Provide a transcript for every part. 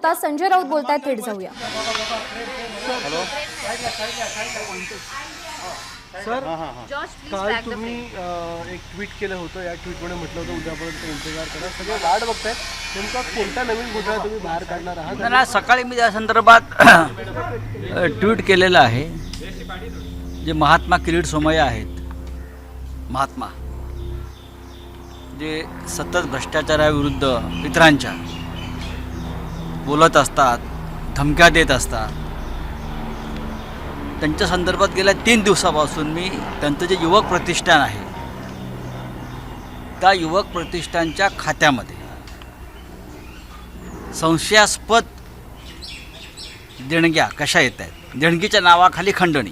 आता संजय राऊत बोलतायत, थेट जाऊया. सर, काल तुम्ही एक ट्विट केलं होतं. या ट्विटमध्ये म्हटलं होतं उद्यापर्यंत इंतजार करा, सगळे वाट बघतायत. नेमका कोणता नवीन घोटाळा तुम्ही बाहेर काढणार आहात? त्यांना सकाळी मी या संदर्भात ट्विट केलेलं आहे. जे महात्मा किरीट सोमय्या आहेत, महात्मा जे सतत भ्रष्टाचाराविरुद्ध इतरांच्या बोलत असतात, धमक्या देत असतात, त्यांच्या संदर्भात गेल्या 3 दिवसापासून मी त्यांचं जे युवक प्रतिष्ठान आहे त्या युवक प्रतिष्ठानच्या खात्यामध्ये संशयास्पद देणग्या कशा येत आहेत, देणगीच्या नावाखाली खंडणी,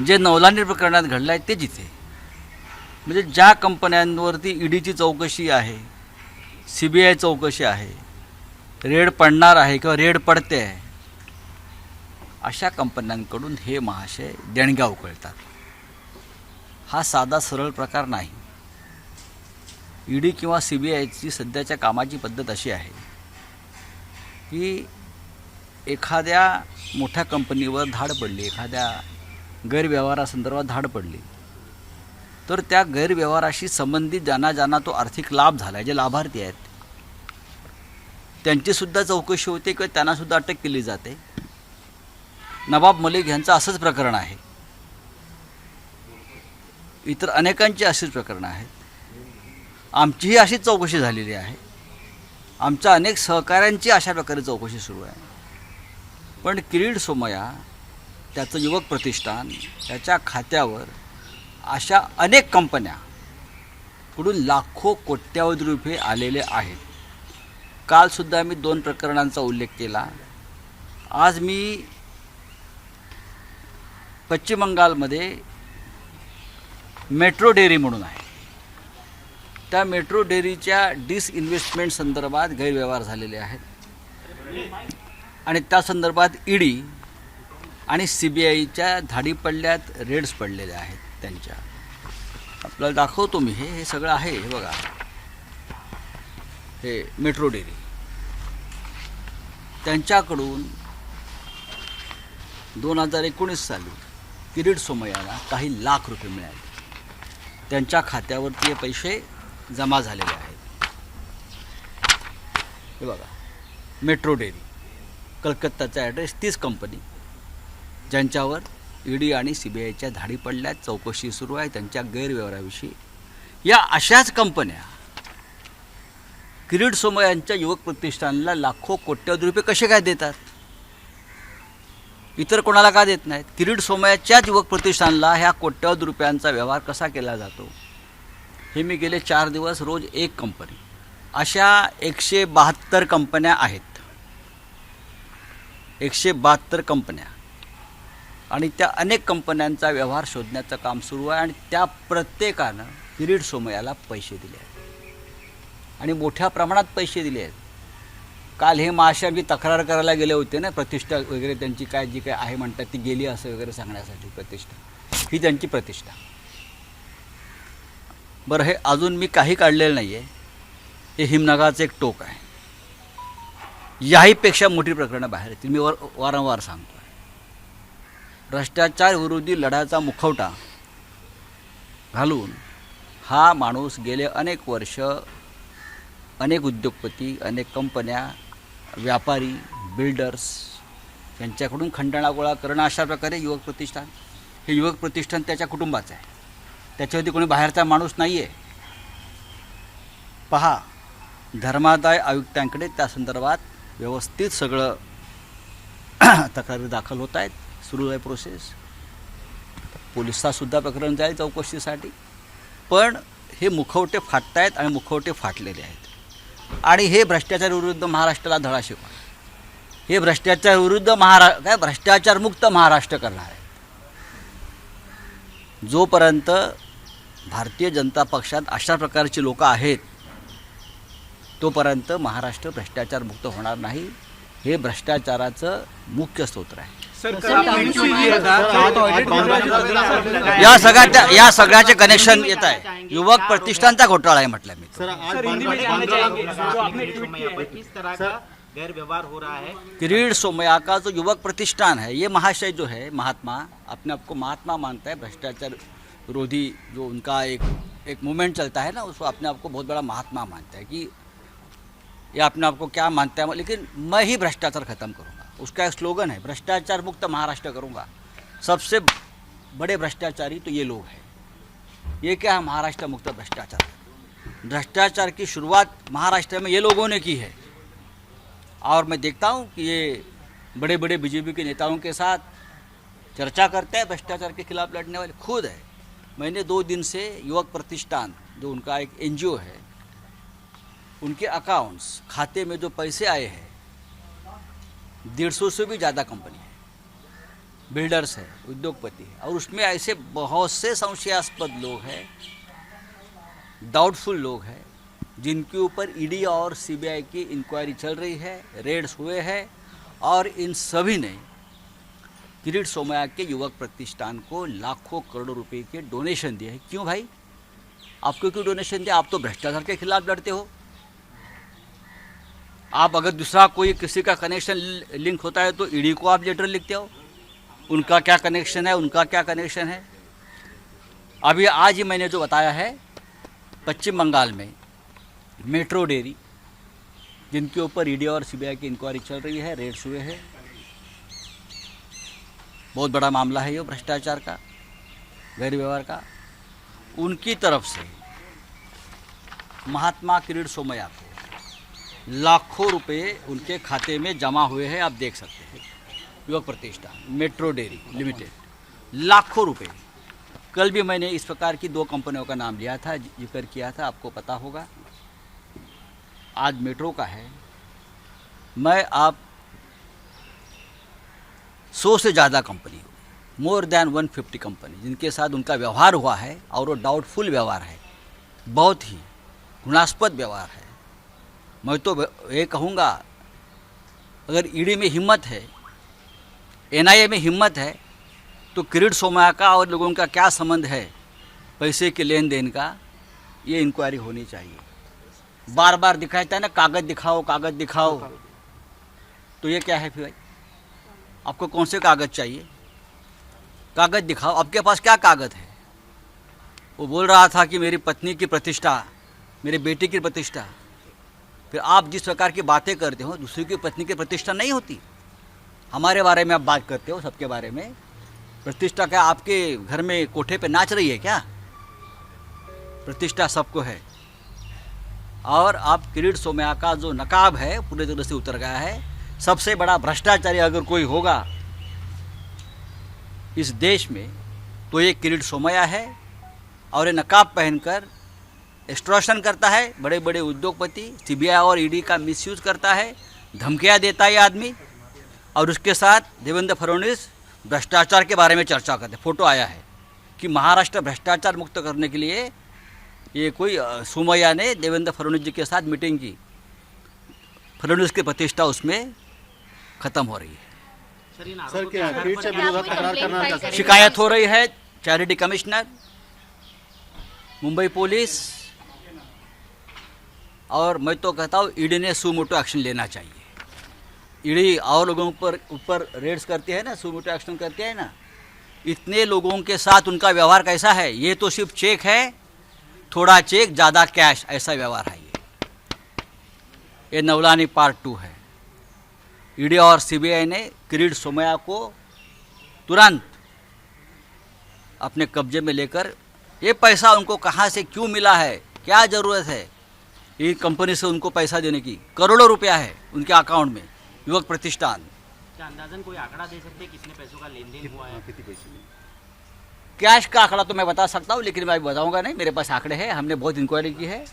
जे नवलांडी प्रकरणात घडलं आहे ते जिथे, म्हणजे ज्या कंपन्यांवरती ईडीची चौकशी आहे, CBI चौकशी आहे, रेड पडणार आहे किंवा रेड पडते आहे, अशा कंपन्यांकडून हे महाशय देणग्या उकळतात. हा साधा सरळ प्रकार नाही. ईडी किंवा CBIची सध्याच्या कामाची पद्धत अशी आहे की एखाद्या मोठ्या कंपनीवर धाड पडली, एखाद्या गैरव्यवहारासंदर्भात धाड पडली, तर त्या गैरव्यवहाराशी संबंधित ज्यांना तो आर्थिक लाभ झाला आहे, जे लाभार्थी आहेत, त्यांचीसुद्धा चौकशी होते किंवा त्यांनासुद्धा अटक केली जाते. नवाब मलिक यांचं असंच प्रकरण आहे. इतर अनेकांची अशीच प्रकरणं आहेत. आमचीही अशीच चौकशी झालेली आहे. आमच्या अनेक सहकाऱ्यांची अशा प्रकारे चौकशी सुरू आहे. पण किरीट सोमय्या, त्याचं युवक प्रतिष्ठान, त्याच्या खात्यावर अशा अनेक कंपन्याकडून लाखो कोट्यावधी रुपये आलेले आहेत. कालसुद्धा मी 2 प्रकरणांचा उल्लेख केला. आज मी पश्चिम बंगालमध्ये मेट्रो डेअरी म्हणून आहे, त्या मेट्रो डेअरीच्या डिसइन्व्हेस्टमेंट संदर्भात गैरव्यवहार झालेले आहेत आणि त्या संदर्भात ईडी आणि CBIच्या धाडी पडल्यात, रेड्स पडलेल्या आहेत त्यांच्या. आपल्याला दाखवतो मी, हे सगळं आहे. हे बघा, हे मेट्रो डेअरी, त्यांच्याकडून 2019 साली किरीट सोमय्याला काही लाख रुपये मिळाले. त्यांच्या खात्यावरती हे पैसे जमा झालेले आहेत. हे बघा, मेट्रो डेअरी, कलकत्ताचा ॲड्रेस, 30 कंपनी ज्यांच्यावर ईडी आणि CBIच्या धाडी पडल्यात, चौकशी सुरू आहे त्यांच्या गैरव्यवहाराविषयी. या अशाच कंपन्या किरीट सोमय्यांच्या युवक प्रतिष्ठानला लाखो कोट्यावधी रुपये कसे काय देतात, इतर कोणाला का देत नाहीत? किरीट सोमय्याच्याच युवक प्रतिष्ठानला ह्या कोट्यावधी रुपयांचा व्यवहार कसा केला जातो हे मी गेले 4 दिवस रोज एक कंपनी, अशा 172 कंपन्या आहेत. 172 कंपन्या, आणि त्या अनेक कंपन्यांचा व्यवहार शोधण्याचं काम सुरू आहे. आणि त्या प्रत्येकानं किरीट सोमय्याला पैसे दिले आहेत आणि मोठ्या प्रमाणात पैसे दिले आहेत. काल हे महाशय आम्ही तक्रार करायला गेले होते ना, प्रतिष्ठा वगैरे त्यांची काय जी काय आहे म्हणतात ती गेली असं वगैरे सांगण्यासाठी. प्रतिष्ठा ही त्यांची प्रतिष्ठा. बरं, हे अजून मी काही काढलेलं नाही आहे. हे हिमनगाचं एक टोक आहे. याहीपेक्षा मोठी प्रकरणं बाहेर येतील, मी वारंवार सांगतो आहे. भ्रष्टाचार विरोधी लढ्याचा मुखवटा घालून हा माणूस गेले अनेक वर्ष अनेक उद्योगपती, अनेक कंपन्या, व्यापारी, बिल्डर्स यांच्याकडून खंडणा गोळा करणं, अशा प्रकारे युवक प्रतिष्ठान, हे युवक प्रतिष्ठान त्याच्या कुटुंबाचं आहे. त्याच्यावरती कोणी बाहेरचा माणूस नाही आहे. पहा, धर्मादाय आयुक्तांकडे त्या संदर्भात व्यवस्थित सगळं तक्रारी दाखल होत आहेत, सुरू आहे प्रोसेस. पोलिसांसुद्धा प्रकरण जाईल चौकशीसाठी. पण हे मुखवटे फाटत आहेत आणि मुखवटे फाटलेले आहेत. आणि हे भ्रष्टाचार विरुद्ध महाराष्ट्राला धडा शिकवा. हे भ्रष्टाचार विरुद्ध भ्रष्टाचारमुक्त महाराष्ट्र करणार आहे. जोपर्यंत भारतीय जनता पक्षात अशा प्रकारची लोक आहेत तोपर्यंत महाराष्ट्र भ्रष्टाचारमुक्त होणार नाही. हे भ्रष्टाचाराचं मुख्य स्रोत आहे. या सगळ्याचे कनेक्शन येत आहे. युवक प्रतिष्ठानचा घोटाळा आहे म्हटलं मी. गैर व्यवहार हो रहा है. किरीट सोमैया का जो युवक प्रतिष्ठान है, ये महाशय जो है महात्मा, अपने आप को महात्मा मानता है, भ्रष्टाचार विरोधी जो उनका एक मूवमेंट चलता है ना, उसको अपने आप को बहुत बड़ा महात्मा मानता है कि ये अपने आप को क्या मानता है, लेकिन मैं ही भ्रष्टाचार खत्म करूँगा. उसका एक स्लोगन है, भ्रष्टाचार मुक्त महाराष्ट्र करूँगा. सबसे बड़े भ्रष्टाचारी तो ये लोग हैं. ये क्या है? महाराष्ट्र मुक्त भ्रष्टाचार. भ्रष्टाचार की शुरुआत महाराष्ट्र में ये लोगों ने की है. और मैं देखता हूँ कि ये बड़े बड़े बीजेपी के नेताओं के साथ चर्चा करते हैं, भ्रष्टाचार के खिलाफ लड़ने वाले खुद है. मैंने 2 दिन से युवक प्रतिष्ठान जो उनका एक NGO है, उनके अकाउंट्स खाते में जो पैसे आए हैं, 150 से भी ज़्यादा कंपनी है, बिल्डर्स है, उद्योगपति है, और उसमें ऐसे बहुत से संशयास्पद लोग हैं, डाउटफुल लोग हैं, जिनके ऊपर ED और CBI की इंक्वायरी चल रही है, रेड्स हुए हैं, और इन सभी ने किरीट सोमैया के युवक प्रतिष्ठान को लाखों करोड़ों रुपए के डोनेशन दिए हैं. क्यों भाई? आपको क्यों डोनेशन दिया? आप तो भ्रष्टाचार के खिलाफ लड़ते हो. आप अगर दूसरा कोई किसी का कनेक्शन लिंक होता है तो ED को आप लेटर लिखते हो, उनका क्या कनेक्शन है, उनका क्या कनेक्शन है. अभी आज ही मैंने जो बताया है, पश्चिम बंगाल में मेट्रो डेयरी, जिनके ऊपर ED और CBI की इंक्वायरी चल रही है, रेड्स हुए हैं, बहुत बड़ा मामला है ये भ्रष्टाचार का, गैर व्यवहार का. उनकी तरफ से महात्मा किरीट सोमैया को लाखों रुपए उनके खाते में जमा हुए हैं. आप देख सकते हैं, युवक प्रतिष्ठान मेट्रो डेयरी लिमिटेड, लाखों रुपए. कल भी मैंने इस प्रकार की 2 कंपनियों का नाम लिया था, जिक्र किया था, आपको पता होगा. आज मेट्रो का है. मैं आप 100 से ज़्यादा कंपनी, मोर देन 150 कंपनी जिनके साथ उनका व्यवहार हुआ है, और वो डाउटफुल व्यवहार है, बहुत ही घृणास्पद व्यवहार है. मैं तो ये कहूँगा, अगर ED में हिम्मत है, NIA में हिम्मत है, तो किरीट सोमैया का और लोगों का क्या संबंध है पैसे के लेन देन का, ये इंक्वायरी होनी चाहिए. बार बार दिखाता है ना, कागज़ दिखाओ, कागज़ दिखाओ. तो ये क्या है फिर भाई? आपको कौन से कागज़ चाहिए? कागज़ दिखाओ. आपके पास क्या कागज़ है? वो बोल रहा था कि मेरी पत्नी की प्रतिष्ठा, मेरे बेटे की प्रतिष्ठा. फिर आप जिस प्रकार की बातें करते हो, दूसरी की पत्नी की प्रतिष्ठा नहीं होती. हमारे बारे में आप बात करते हो, सबके बारे में. प्रतिष्ठा क्या आपके घर में कोठे पे नाच रही है क्या? प्रतिष्ठा सबको है. और आप किरीट सोमैया का जो नकाब है पूरी तरह से उतर गया है. सबसे बड़ा भ्रष्टाचारी अगर कोई होगा इस देश में तो ये किरीट सोमैया है. और ये नकाब पहनकर एक्सटॉर्शन करता है, बड़े बड़े उद्योगपति, CBI और ED का मिसयूज़ करता है, धमकियाँ देता है ये आदमी. और उसके साथ देवेंद्र फडणवीस भ्रष्टाचार के बारे में चर्चा करते. फोटो आया है कि महाराष्ट्र भ्रष्टाचार मुक्त करने के लिए ये कोई सोमैया ने देवेंद्र फडणवीस जी के साथ मीटिंग की. फडणवीस की प्रतिष्ठा उसमें ख़त्म हो रही है. सर क्या किरीट से विरोधात तक्रार करना चाहते हैं? शिकायत हो रही है चैरिटी कमिश्नर, मुंबई पुलिस, और मैं तो कहता हूँ ED ने सुमोटो एक्शन लेना चाहिए. ED और लोगों ऊपर रेड्स करती है ना, सुमोटो एक्शन करती है ना. इतने लोगों के साथ उनका व्यवहार कैसा है? ये तो सिर्फ चेक है, थोड़ा चेक ज़्यादा कैश, ऐसा व्यवहार है ये नवलानी पार्ट 2 है. ED और CBI ने किरीट सोमैया को तुरंत अपने कब्जे में लेकर, ये पैसा उनको कहाँ से क्यों मिला है, क्या ज़रूरत है ये कंपनी से उनको पैसा देने की? करोड़ों रुपया है उनके अकाउंट में. युवक प्रतिष्ठान, क्या अंदाजन कोई आंकड़ा दे सकते हैं कितने पैसों का लेन देन हुआ है? कैश का आंकड़ा तो मैं बता सकता हूँ, लेकिन मैं बताऊँगा नहीं. मेरे पास आंकड़े हैं, हमने बहुत इंक्वायरी की है.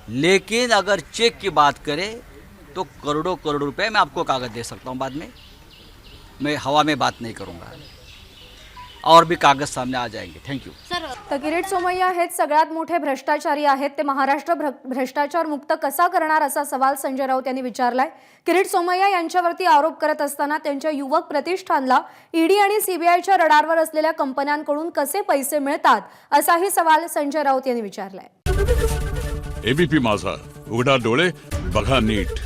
लेकिन अगर चेक की बात करें तो करोड़ों करोड़ रुपए मैं आपको कागज़ दे सकता हूँ. बाद में मैं हवा में बात नहीं करूँगा. और भी कागज सामने आ जाएंगे. Thank you. तर किरीट सोमय्या हेच सगळ्यात मोठे भ्रष्टाचारी आहेत. ते महाराष्ट्र भ्रष्टाचार मुक्त कसा करणार असा सवाल संजय राऊत यांनी विचारलाय. किरीट सोमय्या यांच्यावरती आरोप करत असताना त्यांच्या युवक प्रतिष्ठानला ईडी आणि सीबीआयच्या रडारवर असलेल्या कंपन्यांकडून कसे पैसे मिळतात असाही सवाल संजय राऊत यांनी विचारलाय. एबीपी माझा, उघडा डोळे बघा नीट.